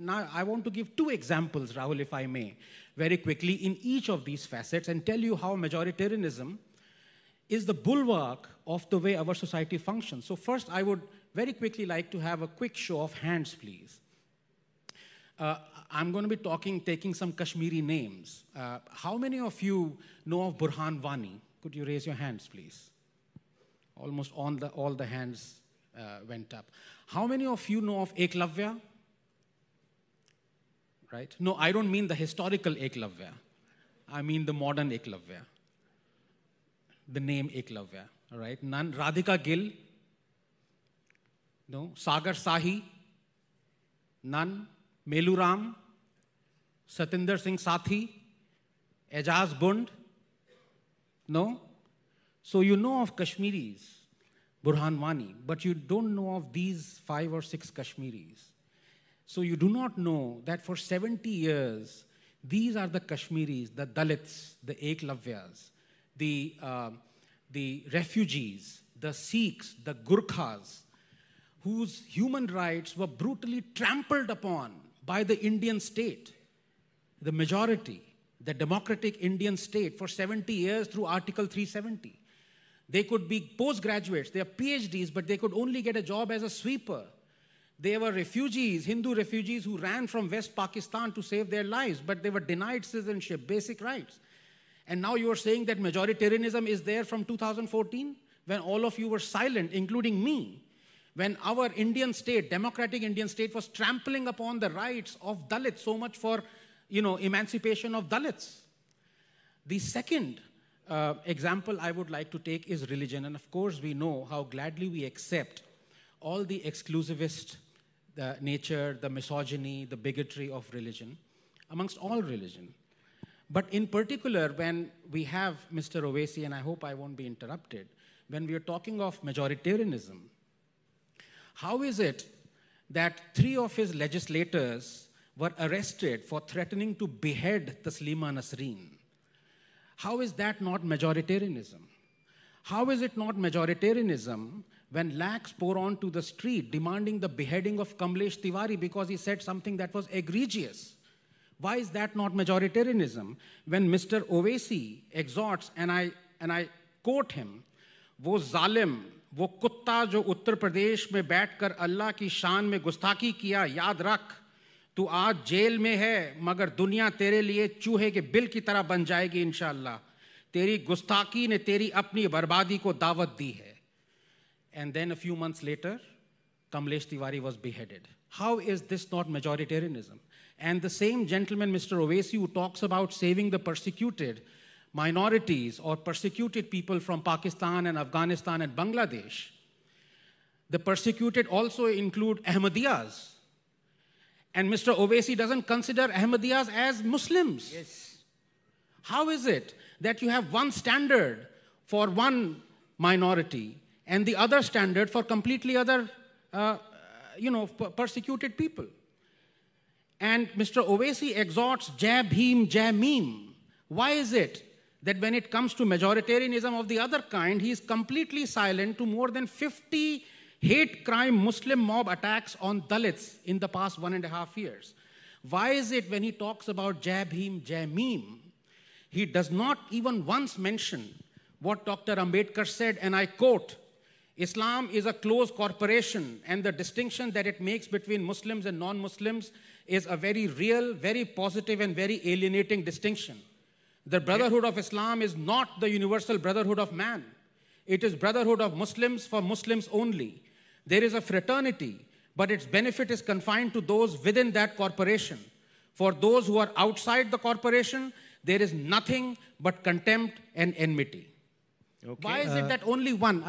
Now, I want to give two examples, Rahul, if I may, very quickly in each of these facets and tell you how majoritarianism is the bulwark of the way our society functions. So first, I would very quickly like to have a quick show of hands, please. I'm going to be taking some Kashmiri names. How many of you know of Burhan Wani? Could you raise your hands, please? Almost all the hands went up. How many of you know of Eklavya? Right? No, I don't mean the historical Eklavya. I mean the modern Eklavya. The name Eklavya, all right? None. Radhika Gill? No. Sagar Sahi? None. Melu Ram? Satinder Singh Sathi? Ejaz Bund? No. So you know of Kashmiris, Burhan Wani, but you don't know of these 5 or 6 Kashmiris. So you do not know that for 70 years, these are the Kashmiris, the Dalits, the Eklavyas, the refugees, the Sikhs, the Gurkhas, whose human rights were brutally trampled upon by the Indian state, the majority, the democratic Indian state for 70 years through Article 370. They could be postgraduates, they are PhDs, but they could only get a job as a sweeper. They were refugees, Hindu refugees who ran from West Pakistan to save their lives, but they were denied citizenship, basic rights. And now you are saying that majoritarianism is there from 2014, when all of you were silent, including me, when our Indian state, democratic Indian state, was trampling upon the rights of Dalits, so much for, emancipation of Dalits. The second example I would like to take is religion. And of course, we know how gladly we accept all the exclusivist nature, the misogyny, the bigotry of religion, amongst all religion. But in particular, when we have Mr. Owaisi, and I hope I won't be interrupted, when we are talking of majoritarianism, how is it that 3 of his legislators were arrested for threatening to behead Taslima Nasreen? How is that not majoritarianism? How is it not majoritarianism when lakhs pour onto the street demanding the beheading of Kamlesh Tiwari because he said something that was egregious? Why is that not majoritarianism? When Mr. Owaisi exhorts, and I quote him, "वो जालिम, वो कुत्ता जो उत्तर प्रदेश में बैठकर अल्लाह की शान में गुस्ताखी किया, याद रख, तू आज जेल में है, मगर दुनिया तेरे लिए चूहे के बिल की तरह बन जाएगी इंशाअल्लाह। तेरी गुस्ताखी ने तेरी अपनी बर्बादी को दावत दी है." And then a few months later, Kamlesh Tiwari was beheaded. How is this not majoritarianism? And the same gentleman, Mr. Owaisi, who talks about saving the persecuted minorities or persecuted people from Pakistan and Afghanistan and Bangladesh, the persecuted also include Ahmadiyas. And Mr. Owaisi doesn't consider Ahmadiyas as Muslims. Yes. How is it that you have one standard for one minority and the other standard for completely other, persecuted people? And Mr. Owaisi exhorts Jai Bhim, Jai Meme. Why is it that when it comes to majoritarianism of the other kind, he is completely silent to more than 50 hate crime Muslim mob attacks on Dalits in the past 1.5 years? Why is it when he talks about Jai Bhim, Jai Meme, he does not even once mention what Dr. Ambedkar said, and I quote, "Islam is a closed corporation, and the distinction that it makes between Muslims and non-Muslims is a very real, very positive, and very alienating distinction. The Brotherhood of Islam is not the universal brotherhood of man. It is brotherhood of Muslims for Muslims only. There is a fraternity, but its benefit is confined to those within that corporation. For those who are outside the corporation, there is nothing but contempt and enmity." Okay. Why is it that only one?